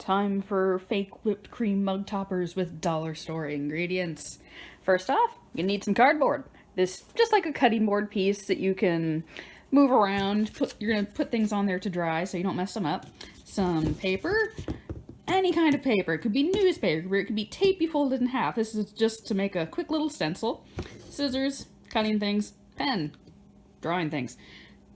Time for fake whipped cream mug toppers with dollar store ingredients. First off, you need some cardboard. This just like a cutting board piece that you can move around. You're gonna put things on there to dry so you don't mess them up. Some paper, any kind of paper. It could be newspaper, it could be tape you folded in half. This is just to make a quick little stencil. Scissors, cutting things, pen, drawing things.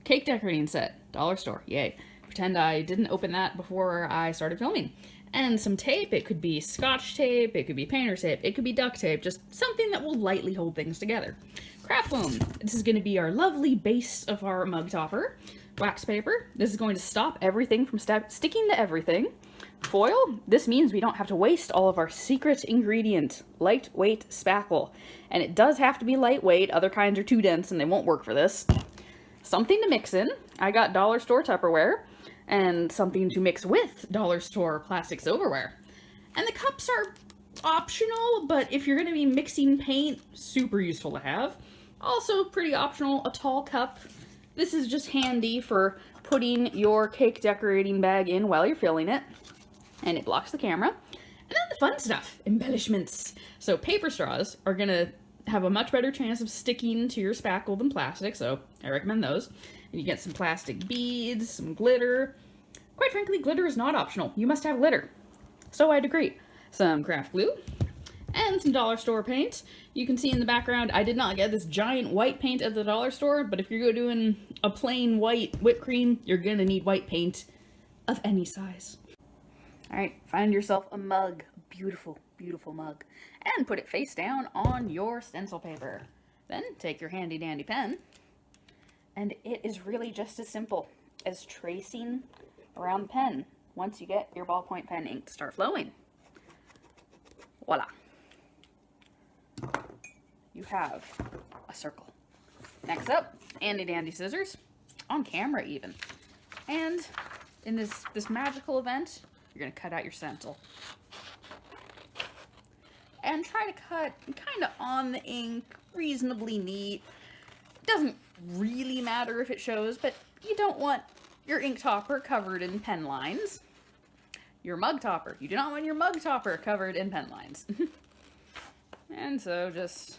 Cake decorating set, dollar store, yay. Pretend I didn't open that before I started filming. And some tape. It could be scotch tape, it could be painter's tape, it could be duct tape, just something that will lightly hold things together. Craft foam. This is going to be our lovely base of our mug topper. Wax paper. This is going to stop everything from sticking to everything. Foil. This means we don't have to waste all of our secret ingredient, lightweight spackle. And it does have to be lightweight, other kinds are too dense and they won't work for this. Something to mix in. I got dollar store Tupperware. And something to mix with dollar store plastic silverware. And the cups are optional, but if you're going to be mixing paint, super useful to have. Also pretty optional, a tall cup. This is just handy for putting your cake decorating bag in while you're filling it. And it blocks the camera. And then the fun stuff, embellishments. So paper straws are going to have a much better chance of sticking to your spackle than plastic, so I recommend those. And you get some plastic beads, some glitter. Quite frankly, glitter is not optional. You must have glitter. So I'd agree. Some craft glue and some dollar store paint. You can see in the background, I did not get this giant white paint at the dollar store, but if you're doing a plain white whipped cream, you're gonna need white paint of any size. All right, find yourself a mug, a beautiful, beautiful mug, and put it face down on your stencil paper. Then take your handy dandy pen, and it is really just as simple as tracing around the pen once you get your ballpoint pen ink to start flowing. Voila. You have a circle. Next up, handy dandy scissors, on camera even. And in this magical event, you're gonna cut out your stencil. And try to cut kind of on the ink, reasonably neat. It doesn't really matter if it shows, but you don't want your ink topper covered in pen lines. Your mug topper. You do not want your mug topper covered in pen lines. And so just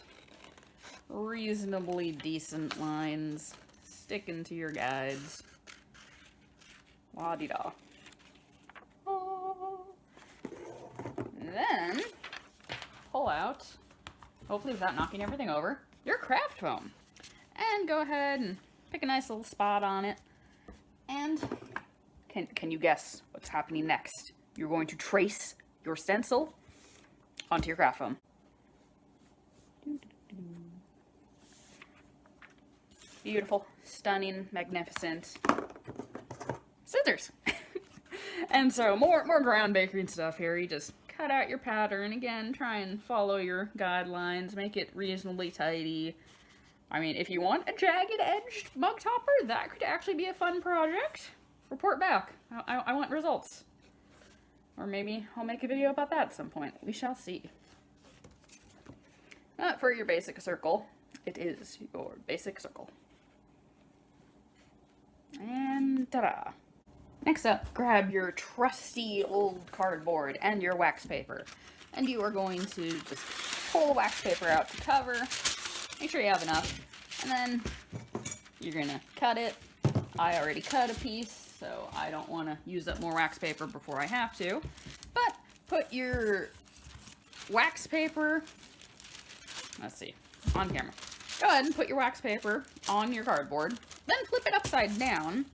reasonably decent lines. Sticking to your guides. La-di-da. Then pull out, hopefully without knocking everything over, your craft foam. And go ahead and pick a nice little spot on it. And can you guess what's happening next? You're going to trace your stencil onto your craft foam. Beautiful, stunning, magnificent. Scissors. And so more ground bakery stuff here. You just cut out your pattern. Again, try and follow your guidelines. Make it reasonably tidy. I mean, if you want a jagged-edged mug topper, that could actually be a fun project. Report back. I want results. Or maybe I'll make a video about that at some point. We shall see. For your basic circle, it is your basic circle. And ta-da! Next up, grab your trusty old cardboard and your wax paper. And you are going to just pull the wax paper out to cover. Make sure you have enough. And then you're going to cut it. I already cut a piece, so I don't want to use up more wax paper before I have to. But put your wax paper, let's see, on camera. Go ahead and put your wax paper on your cardboard. Then flip it upside down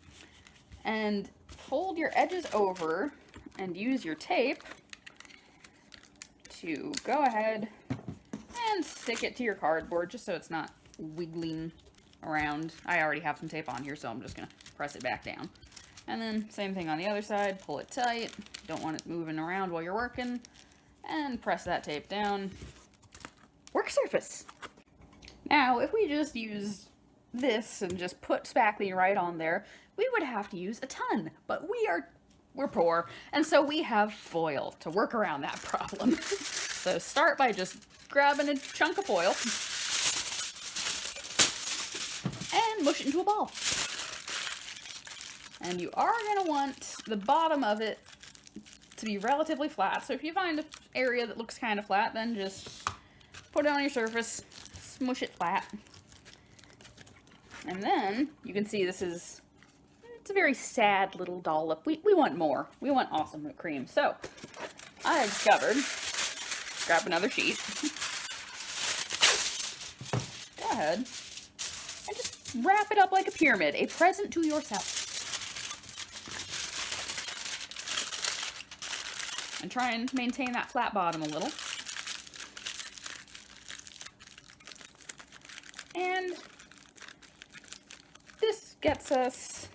and fold your edges over and use your tape to go ahead and stick it to your cardboard just so it's not wiggling around. I already have some tape on here, so I'm just going to press it back down. And then same thing on the other side, pull it tight. Don't want it moving around while you're working. And press that tape down. Work surface. Now, if we just use this and just put spackling right on there, we would have to use a ton, but we're poor, and so we have foil to work around that problem. So start by just grabbing a chunk of foil and mush it into a ball. And you are going to want the bottom of it to be relatively flat. So if you find an area that looks kind of flat, then just put it on your surface, smush it flat. And then you can see it's a very sad little dollop. We want more. We want awesome whipped cream. So I discovered, grab another sheet. Go ahead and just wrap it up like a pyramid, a present to yourself. And try and maintain that flat bottom a little. And this gets us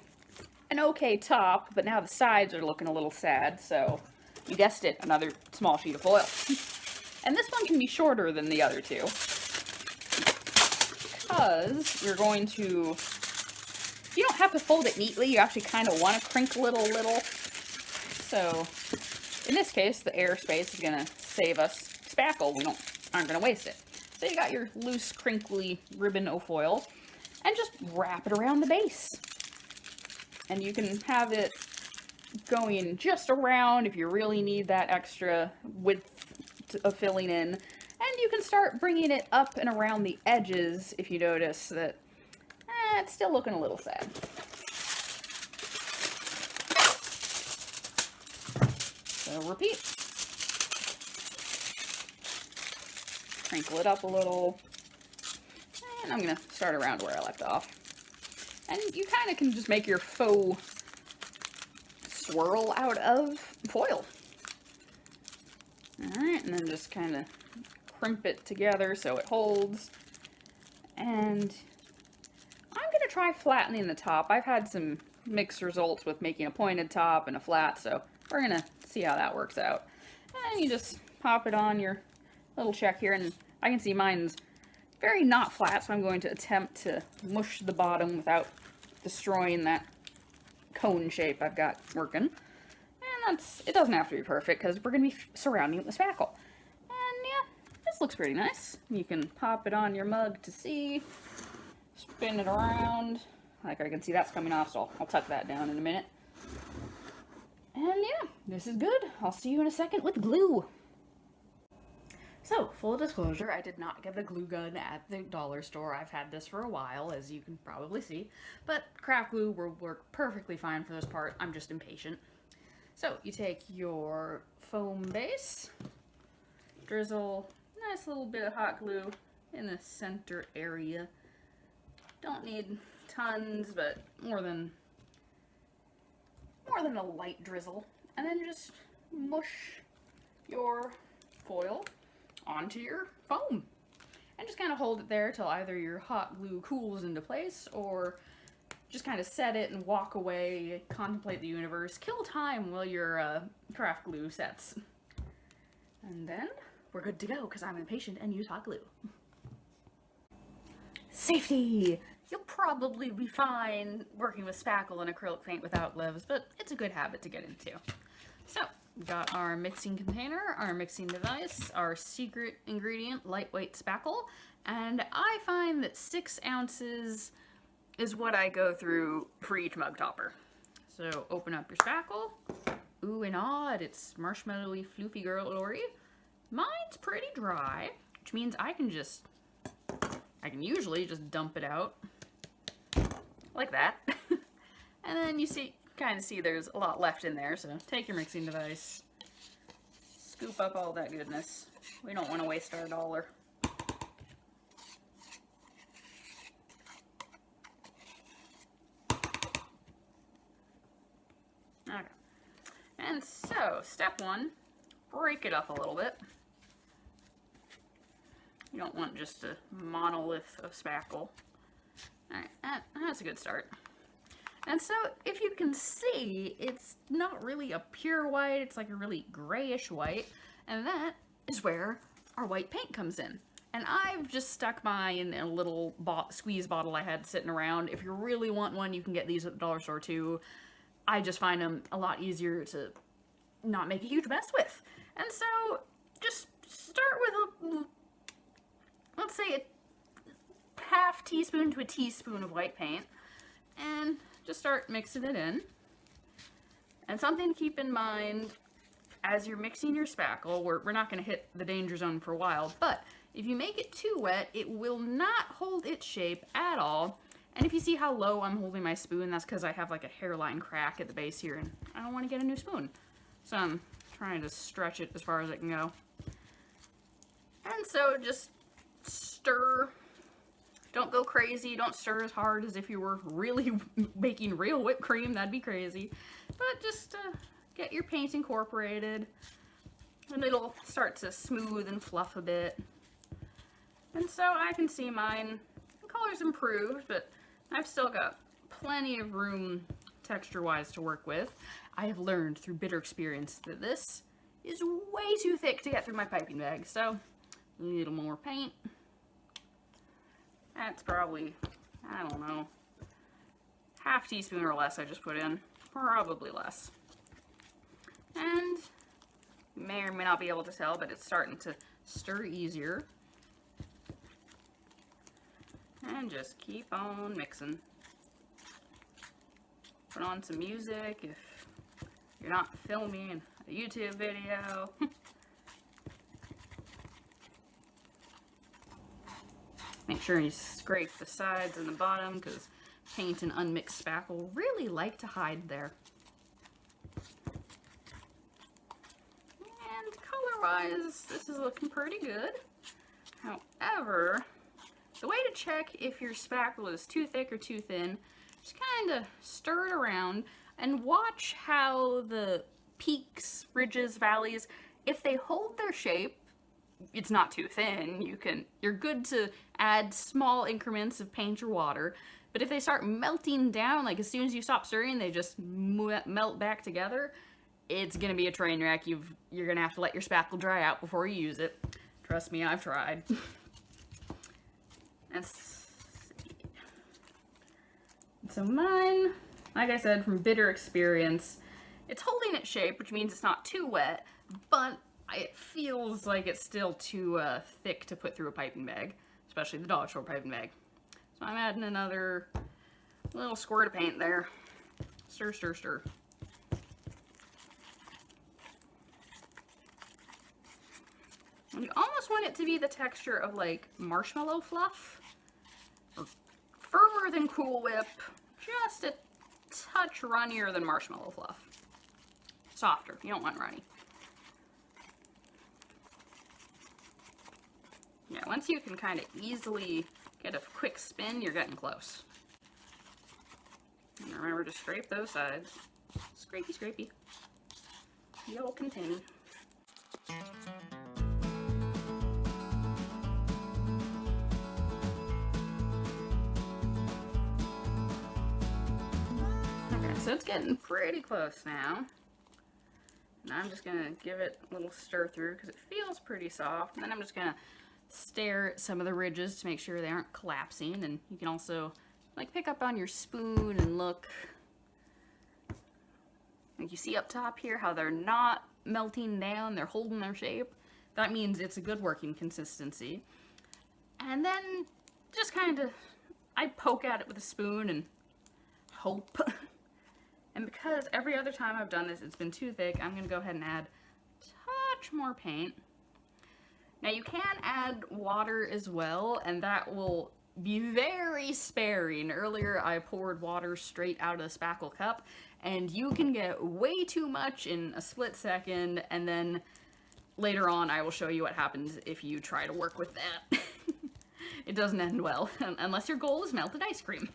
an okay top, but now the sides are looking a little sad, so you guessed it, another small sheet of foil. And this one can be shorter than the other two, because you're going to, you don't have to fold it neatly, you actually kind of want to crinkle it a little. So in this case, the airspace is going to save us spackle. We aren't going to waste it. So you got your loose, crinkly ribbon of foil, and just wrap it around the base. And you can have it going just around if you really need that extra width of filling in. And you can start bringing it up and around the edges if you notice that it's still looking a little sad. So repeat. Crinkle it up a little. And I'm going to start around where I left off. And you kind of can just make your faux swirl out of foil. Alright, and then just kind of crimp it together so it holds. And I'm going to try flattening the top. I've had some mixed results with making a pointed top and a flat, so we're going to see how that works out. And you just pop it on your little check here, and I can see mine's very not flat, so I'm going to attempt to mush the bottom without destroying that cone shape I've got working. And it doesn't have to be perfect, because we're going to be surrounding it with spackle. And yeah, this looks pretty nice. You can pop it on your mug to see, spin it around. Like I can see that's coming off, so I'll tuck that down in a minute. And yeah, this is good. I'll see you in a second with glue. So, full disclosure, I did not get the glue gun at the dollar store. I've had this for a while, as you can probably see. But craft glue will work perfectly fine for this part. I'm just impatient. So, you take your foam base, drizzle a nice little bit of hot glue in the center area. Don't need tons, but more than a light drizzle. And then just mush your foil onto your foam. And just kind of hold it there till either your hot glue cools into place, or just kind of set it and walk away, contemplate the universe, kill time while your craft glue sets. And then we're good to go, because I'm impatient and use hot glue. Safety! You'll probably be fine working with spackle and acrylic paint without gloves, but it's a good habit to get into. So, we've got our mixing container, our mixing device, our secret ingredient, lightweight spackle, and I find that 6 ounces is what I go through for each mug topper. So, open up your spackle. Ooh and odd, it's marshmallowy, floofy glory. Mine's pretty dry, which means I can usually just dump it out like that. And then you kind of see there's a lot left in there, so take your mixing device, scoop up all that goodness. We don't want to waste our dollar. Okay. And so, step 1, break it up a little bit. You don't want just a monolith of spackle. Alright, that's a good start. And so, if you can see, it's not really a pure white, it's like a really grayish white, and that is where our white paint comes in. And I've just stuck mine in a little squeeze bottle I had sitting around. If you really want one, you can get these at the dollar store too. I just find them a lot easier to not make a huge mess with. And so, just start with a, let's say a half teaspoon to a teaspoon of white paint, and just start mixing it in. And something to keep in mind as you're mixing your spackle, we're not going to hit the danger zone for a while, but if you make it too wet, it will not hold its shape at all. And if you see how low I'm holding my spoon, that's because I have like a hairline crack at the base here, and I don't want to get a new spoon. So I'm trying to stretch it as far as it can go. And so just stir. Don't go crazy. Don't stir as hard as if you were really making real whipped cream. That'd be crazy. But just get your paint incorporated, and it'll start to smooth and fluff a bit. And so I can see mine, the color's improved, but I've still got plenty of room texture-wise to work with. I have learned through bitter experience that this is way too thick to get through my piping bag, so a little more paint. That's probably, I don't know, half teaspoon or less I just put in, probably less. And you may or may not be able to tell, but it's starting to stir easier. And just keep on mixing. Put on some music if you're not filming a YouTube video. Make sure you scrape the sides and the bottom, because paint and unmixed spackle really like to hide there. And color-wise, this is looking pretty good. However, the way to check if your spackle is too thick or too thin, just kind of stir it around and watch how the peaks, ridges, valleys, if they hold their shape, it's not too thin. You're good to add small increments of paint or water. But if they start melting down, like as soon as you stop stirring, they just melt back together, it's gonna be a train wreck. You're gonna have to let your spackle dry out before you use it. Trust me, I've tried. Let's see. So mine, like I said, from bitter experience, it's holding its shape, which means it's not too wet, but it feels like it's still too thick to put through a piping bag, especially the dollar store piping bag. So I'm adding another little squirt of paint there. Stir, stir, stir. And you almost want it to be the texture of like marshmallow fluff, or firmer than Cool Whip, just a touch runnier than marshmallow fluff. Softer, you don't want runny. Yeah, once you can kind of easily get a quick spin, you're getting close. And remember to scrape those sides. Scrapey, scrapey. The old container. Okay, so it's getting pretty close now. And I'm just gonna give it a little stir through because it feels pretty soft. And then I'm just gonna stare at some of the ridges to make sure they aren't collapsing, and you can also like pick up on your spoon and look. Like you see up top here how they're not melting down, they're holding their shape. That means it's a good working consistency. And then just kind of, I poke at it with a spoon and hope. And because every other time I've done this it's been too thick, I'm gonna go ahead and add a touch more paint. Now you can add water as well, and that will be very sparing. Earlier I poured water straight out of the spackle cup, and you can get way too much in a split second, and then later on I will show you what happens if you try to work with that. It doesn't end well, unless your goal is melted ice cream.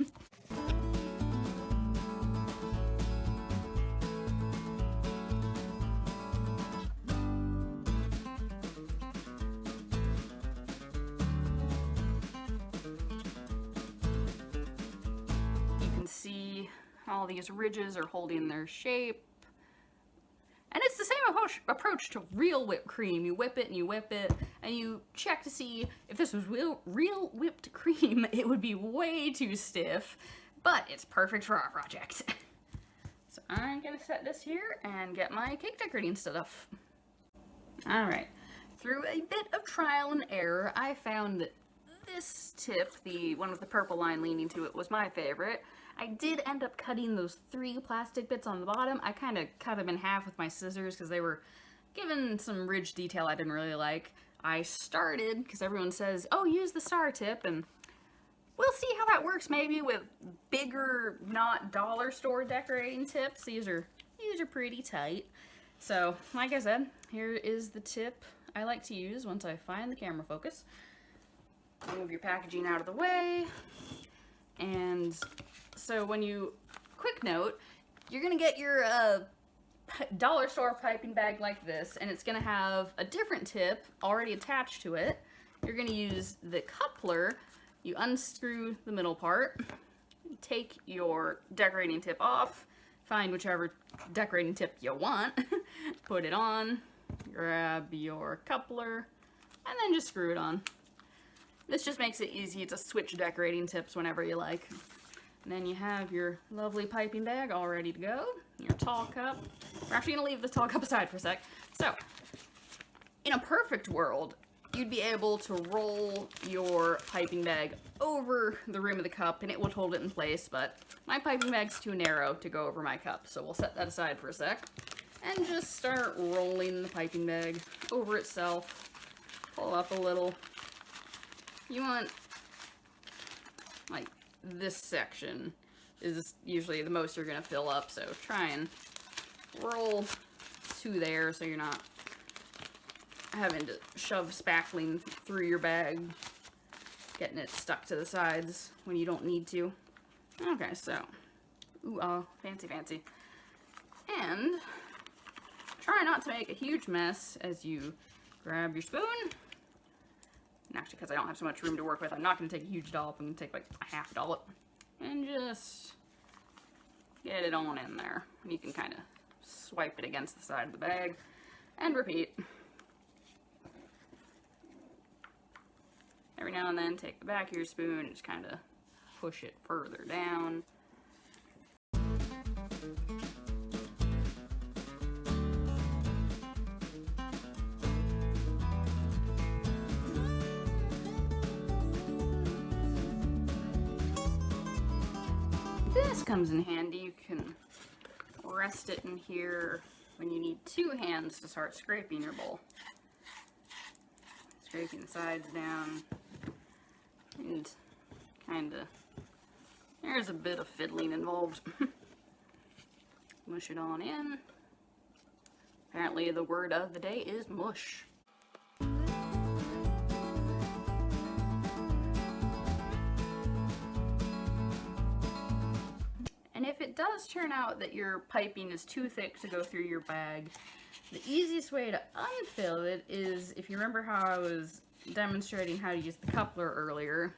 See all these ridges are holding their shape, and it's the same approach to real whipped cream. You whip it and you whip it and you check to see if this was real whipped cream. It would be way too stiff, but it's perfect for our project. So I'm gonna set this here and get my cake decorating stuff. All right, through a bit of trial and error, I found that this tip, the one with the purple line leaning to it, was my favorite. I did end up cutting those 3 plastic bits on the bottom. I kind of cut them in half with my scissors because they were given some ridge detail I didn't really like, I started, because everyone says, oh, use the star tip, and we'll see how that works maybe with bigger, not dollar store decorating tips. These are pretty tight. So, like I said, here is the tip I like to use once I find the camera focus. Move your packaging out of the way. And so when you, quick note, you're gonna get your dollar store piping bag like this, and it's gonna have a different tip already attached to it. You're gonna use the coupler. You unscrew the middle part, take your decorating tip off, find whichever decorating tip you want, put it on, grab your coupler, and then just screw it on. This just makes it easy to switch decorating tips whenever you like. And then you have your lovely piping bag all ready to go, your tall cup. We're actually gonna leave the tall cup aside for a sec. So, in a perfect world, you'd be able to roll your piping bag over the rim of the cup and it would hold it in place, but my piping bag's too narrow to go over my cup, so we'll set that aside for a sec. And just start rolling the piping bag over itself. Pull up a little. You want, like, this section is usually the most you're gonna fill up, so try and roll to there so you're not having to shove spackling through your bag, getting it stuck to the sides when you don't need to. Okay, so, fancy, fancy. And try not to make a huge mess as you grab your spoon. And actually, because I don't have so much room to work with, I'm not going to take a huge dollop. I'm going to take like a half dollop. And just get it on in there. And you can kind of swipe it against the side of the bag. And repeat. Every now and then, take the back of your spoon and just kind of push it further down. This comes in handy. You can rest it in here when you need two hands to start scraping your bowl. Scraping the sides down. And kind of, there's a bit of fiddling involved. Mush it on in. Apparently the word of the day is mush. And if it does turn out that your piping is too thick to go through your bag, the easiest way to unfill it is, if you remember how I was demonstrating how to use the coupler earlier,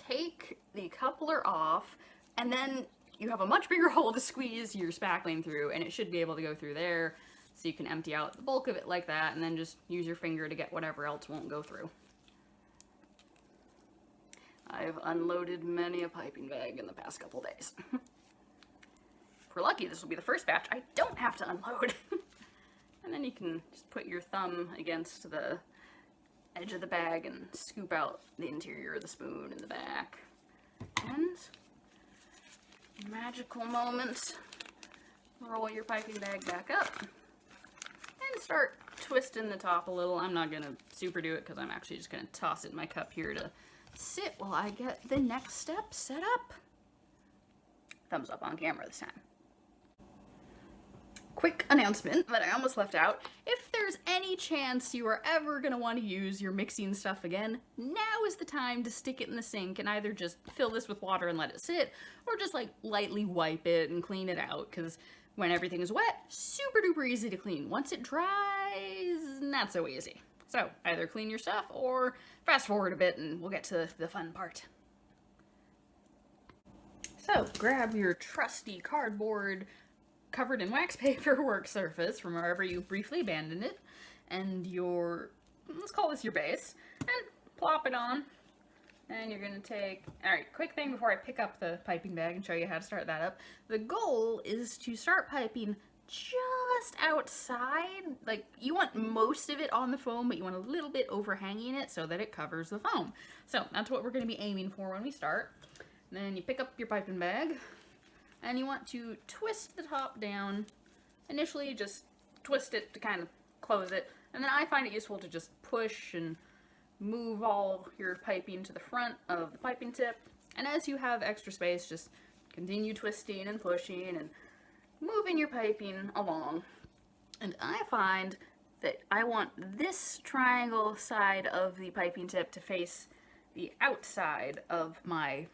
take the coupler off, and then you have a much bigger hole to squeeze your spackling through, and it should be able to go through there, so you can empty out the bulk of it like that, and then just use your finger to get whatever else won't go through. I've unloaded many a piping bag in the past couple days. If we're lucky, this will be the first batch I don't have to unload. And then you can just put your thumb against the edge of the bag and scoop out the interior of the spoon in the back. And magical moment. Roll your piping bag back up and start twisting the top a little. I'm not gonna super do it because I'm actually just gonna toss it in my cup here to sit while I get the next step set up. Thumbs up on camera this time. Quick announcement that I almost left out. If there's any chance you are ever going to want to use your mixing stuff again, now is the time to stick it in the sink and either just fill this with water and let it sit, or just like lightly wipe it and clean it out, because when everything is wet, super duper easy to clean. Once it dries, not so easy. So either clean your stuff or fast forward a bit and we'll get to the fun part. So grab your trusty cardboard covered in wax paper work surface from wherever you briefly abandoned it, and your, let's call this your base, and plop it on. And you're gonna take, alright, quick thing before I pick up the piping bag and show you how to start that up. The goal is to start piping just outside. Like, you want most of it on the foam, but you want a little bit overhanging it so that it covers the foam. So that's what we're gonna be aiming for when we start. And then you pick up your piping bag, and you want to twist the top down. Initially, just twist it to kind of close it. And then I find it useful to just push and move all your piping to the front of the piping tip. And as you have extra space, just continue twisting and pushing and moving your piping along. And I find that I want this triangle side of the piping tip to face the outside of my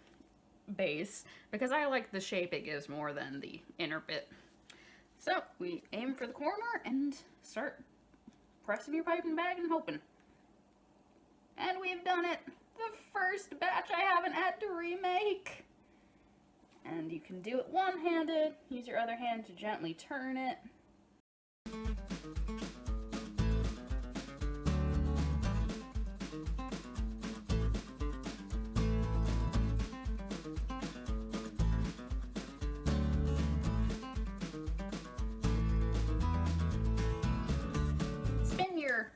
base because I like the shape it gives more than the inner bit. So we aim for the corner and start pressing your piping bag and hoping. And we've done it! The first batch I haven't had to remake! And you can do it one-handed. Use your other hand to gently turn it. Spin your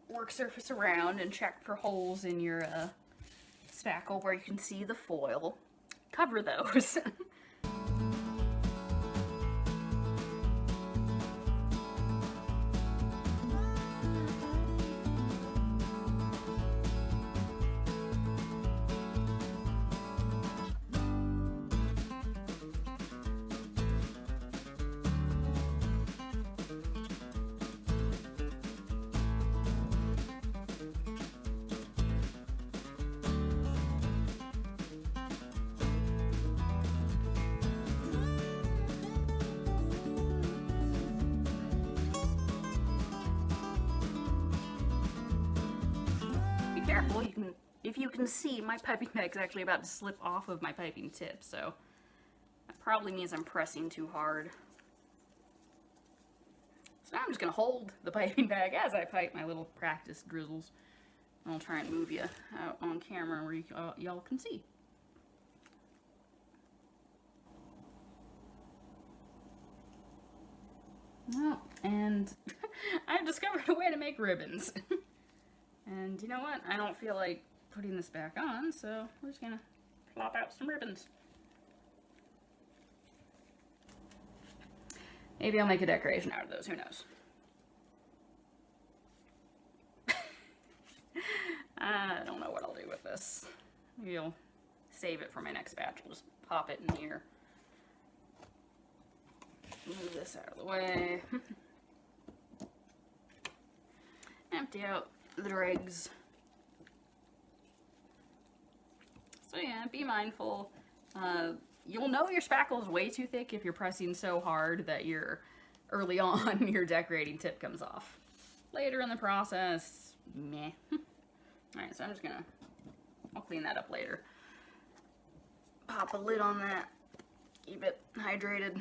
work surface around and check for holes in your spackle where you can see the foil. Cover those. Careful, if you can see, my piping bag's actually about to slip off of my piping tip, so that probably means I'm pressing too hard. So now I'm just gonna hold the piping bag as I pipe my little practice drizzles. And I'll try and move you out on camera where y'all can see. Oh, and I've discovered a way to make ribbons. And you know what? I don't feel like putting this back on, so we're just gonna plop out some ribbons. Maybe I'll make a decoration out of those, who knows? I don't know what I'll do with this. Maybe I'll save it for my next batch. I'll just pop it in here. Move this out of the way. Empty out the dregs. So yeah, be mindful. You'll know your spackle is way too thick if you're pressing so hard that early on your decorating tip comes off. Later in the process, meh. Alright, so I'll clean that up later. Pop a lid on that. Keep it hydrated.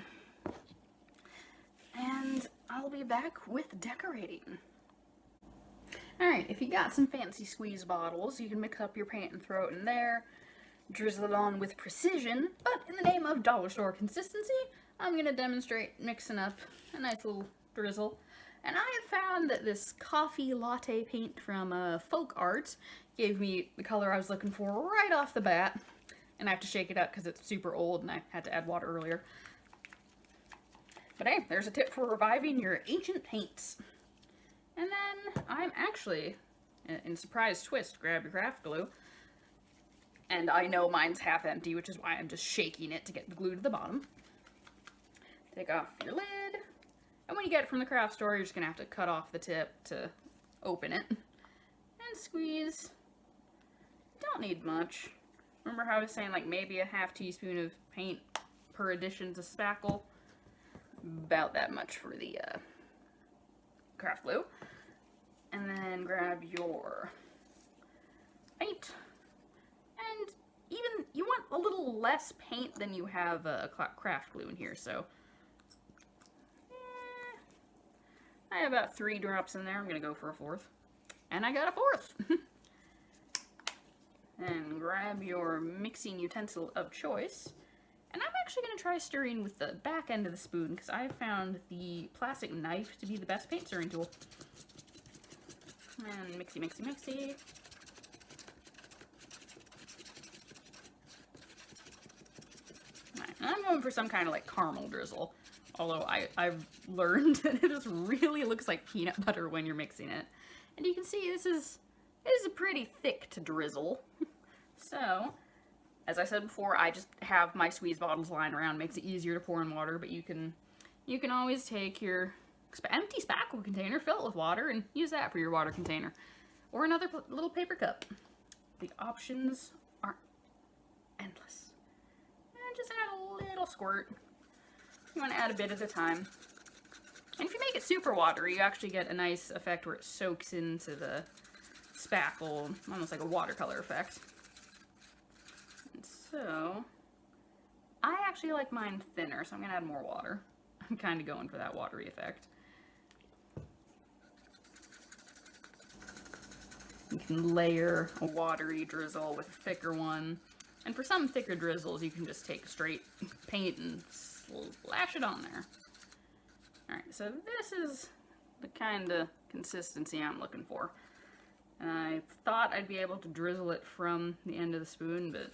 And I'll be back with decorating. Alright, if you got some fancy squeeze bottles, you can mix up your paint and throw it in there, drizzle it on with precision, but in the name of dollar store consistency, I'm going to demonstrate mixing up a nice little drizzle. And I have found that this coffee latte paint from Folk Art gave me the color I was looking for right off the bat. And I have to shake it up because it's super old and I had to add water earlier. But hey, there's a tip for reviving your ancient paints. And then I'm actually, in surprise twist, grab your craft glue. And I know mine's half empty, which is why I'm just shaking it to get the glue to the bottom. Take off your lid. And when you get it from the craft store, you're just going to have to cut off the tip to open it. And squeeze. Don't need much. Remember how I was saying like maybe a half teaspoon of paint per addition to spackle? About that much for the craft glue. And then grab your paint. And even, you want a little less paint than you have craft glue in here, so I have about 3 drops in there. I'm gonna go for a 4th. And I got a 4th! And grab your mixing utensil of choice. And I'm actually going to try stirring with the back end of the spoon because I found the plastic knife to be the best paint stirring tool. And mixy, mixy, mixy. Alright, and I'm going for some kind of like caramel drizzle. Although I've learned that it just really looks like peanut butter when you're mixing it. And you can see this is a pretty thick to drizzle. So, as I said before, I just have my squeeze bottles lying around. Makes it easier to pour in water, but you can always take your empty spackle container, fill it with water, and use that for your water container. Or another little paper cup. The options are endless. And just add a little squirt. You want to add a bit at a time. And if you make it super watery, you actually get a nice effect where it soaks into the spackle, almost like a watercolor effect. And so, I actually like mine thinner, so I'm going to add more water. I'm kind of going for that watery effect. You can layer a watery drizzle with a thicker one. And for some thicker drizzles, you can just take straight paint and slash it on there. Alright, so this is the kind of consistency I'm looking for. I thought I'd be able to drizzle it from the end of the spoon, but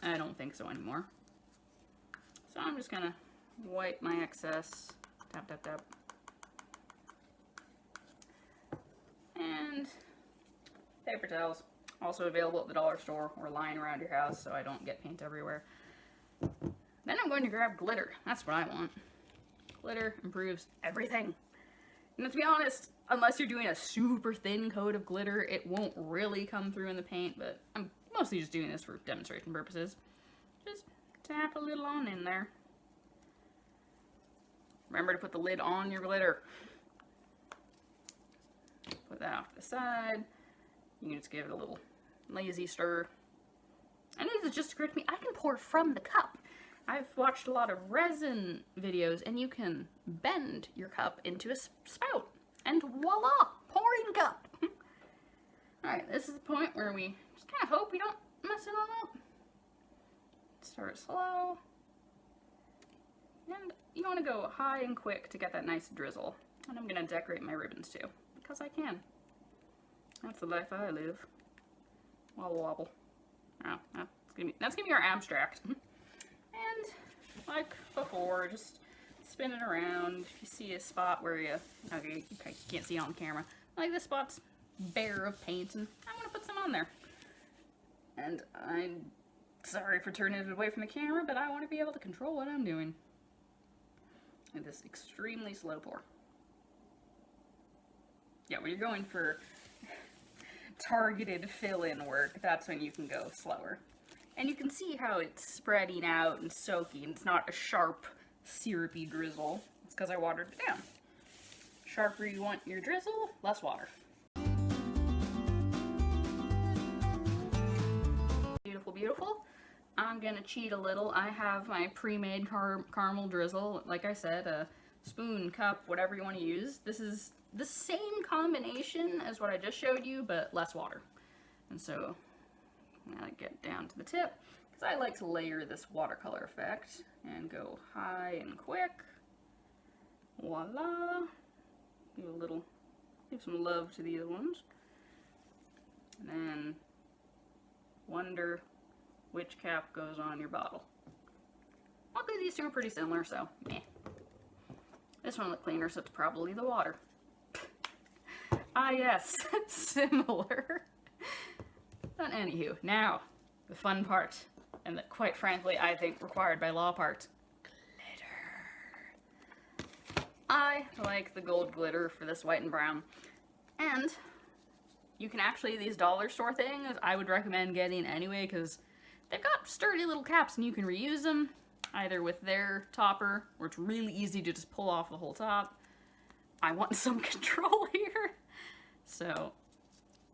I don't think so anymore. So I'm just gonna wipe my excess, tap, tap, tap. And paper towels, also available at the dollar store or lying around your house so I don't get paint everywhere. Then I'm going to grab glitter. That's what I want. Glitter improves everything. And to be honest, unless you're doing a super thin coat of glitter, it won't really come through in the paint, but I'm mostly just doing this for demonstration purposes. Just tap a little on in there. Remember to put the lid on your glitter. Put that off to the side. You can just give it a little lazy stir. And this is just occurred to me, I can pour from the cup. I've watched a lot of resin videos, and you can bend your cup into a spout. And voila! Pouring cup! Alright, this is the point where we just kind of hope we don't mess it all up. Start slow. And you want to go high and quick to get that nice drizzle. And I'm going to decorate my ribbons too, because I can. That's the life I live. Wobble wobble. Oh, that's gonna be our abstract. And like before, just spin it around. If you see a spot where you can't see it on camera, like this spot's bare of paint, and I'm gonna put some on there. And I'm sorry for turning it away from the camera, but I want to be able to control what I'm doing. With this extremely slow pour. Yeah, when you're going for targeted fill-in work, that's when you can go slower. And you can see how it's spreading out and soaking. It's not a sharp, syrupy drizzle. It's because I watered it down. Sharper you want your drizzle, less water. Beautiful, beautiful. I'm gonna cheat a little. I have my pre-made caramel drizzle. Like I said, a spoon, cup, whatever you want to use. This is the same combination as what I just showed you, but less water. And so I'm gonna get down to the tip, because I like to layer this watercolor effect and go high and quick. Voila. Give some love to these ones. And then wonder which cap goes on your bottle. Luckily these two are pretty similar, so meh. This one looked cleaner, so it's probably the water. Ah yes, similar. But anywho, now, the fun part, and that quite frankly I think required by law part. Glitter. I like the gold glitter for this white and brown. And you can actually, these dollar store things, I would recommend getting anyway, because they've got sturdy little caps and you can reuse them, either with their topper, where it's really easy to just pull off the whole top. I want some control here. So,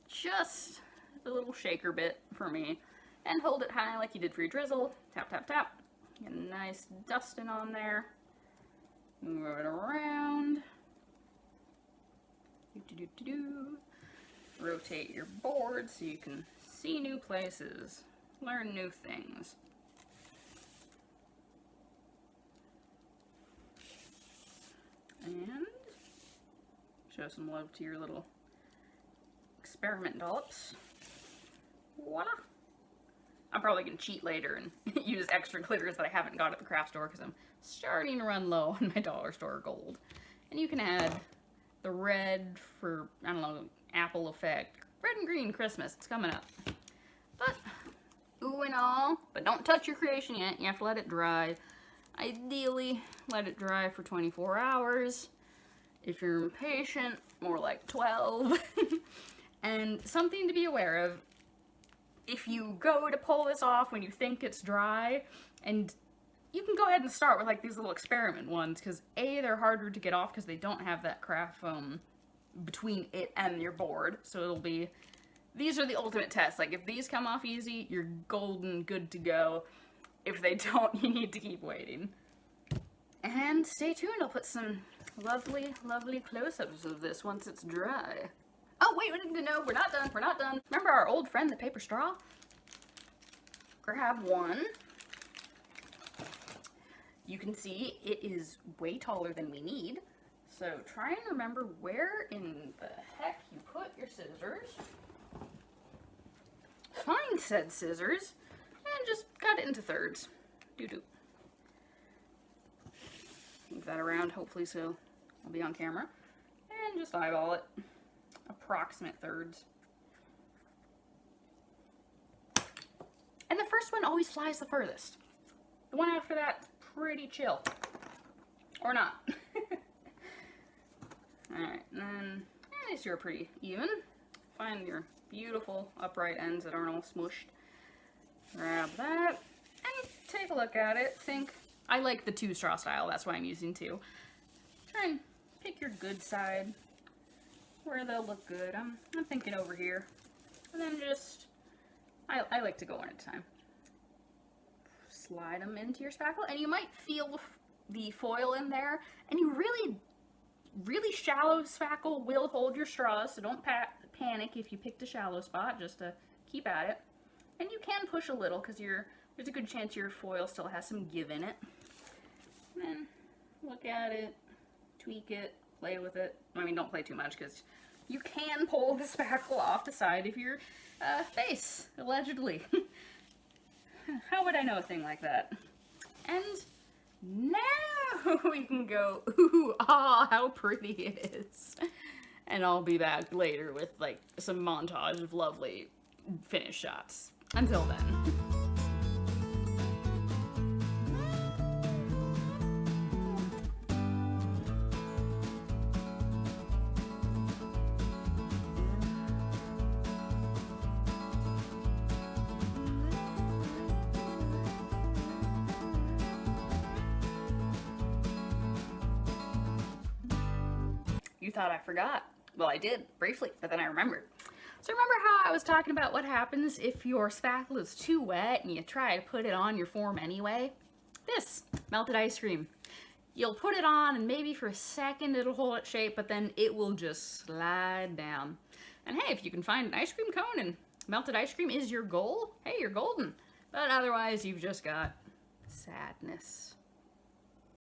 just a little shaker bit for me. And hold it high like you did for your drizzle. Tap, tap, tap. Get a nice dusting on there. Move it around. Do-do-do-do-do. Rotate your board so you can see new places. Learn new things. And show some love to your little experiment dollops. Voila! I'm probably going to cheat later and use extra glitters that I haven't got at the craft store because I'm starting to run low on my dollar store gold. And you can add the red for, I don't know, apple effect. Red and green Christmas, it's coming up. But, ooh and all, but don't touch your creation yet. You have to let it dry. Ideally, let it dry for 24 hours. If you're impatient, more like 12. And something to be aware of, if you go to pull this off when you think it's dry, and you can go ahead and start with like these little experiment ones, because A, they're harder to get off because they don't have that craft foam between it and your board. So it'll be, these are the ultimate tests. Like if these come off easy, you're golden, good to go. If they don't, you need to keep waiting. And stay tuned, I'll put some lovely, lovely close-ups of this once it's dry. Oh wait, no, we're not done, we're not done. Remember our old friend, the paper straw? Grab one. You can see it is way taller than we need. So try and remember where in the heck you put your scissors. Find said scissors and just cut it into thirds. Doo-doo. Move that around, hopefully, so I'll be on camera. And just eyeball it. Approximate thirds. And the first one always flies the furthest. The one after that, pretty chill. Or not. Alright, and then these two are pretty even. Find your beautiful upright ends that aren't all smushed. Grab that and take a look at it. Think, I like the 2 straw style, that's why I'm using 2. Try and pick your good side, where they'll look good. I'm thinking over here. And then just, I like to go one at a time. Slide them into your spackle, and you might feel the foil in there, and you really shallow spackle will hold your straws, so don't panic if you picked a shallow spot, just to keep at it. And you can push a little, because there's a good chance your foil still has some give in it. And then look at it, tweak it, play with it. I mean, don't play too much, because you can pull the spackle off the side of your face, allegedly. How would I know a thing like that? And now we can go, ooh, ah, how pretty it is. And I'll be back later with like some montage of lovely finish shots. Until then. You thought I forgot. Well, I did, briefly, but then I remembered. So remember how I was talking about what happens if your spackle is too wet and you try to put it on your form anyway? This, melted ice cream. You'll put it on and maybe for a second it'll hold its shape, but then it will just slide down. And hey, if you can find an ice cream cone and melted ice cream is your goal, hey, you're golden. But otherwise, you've just got sadness.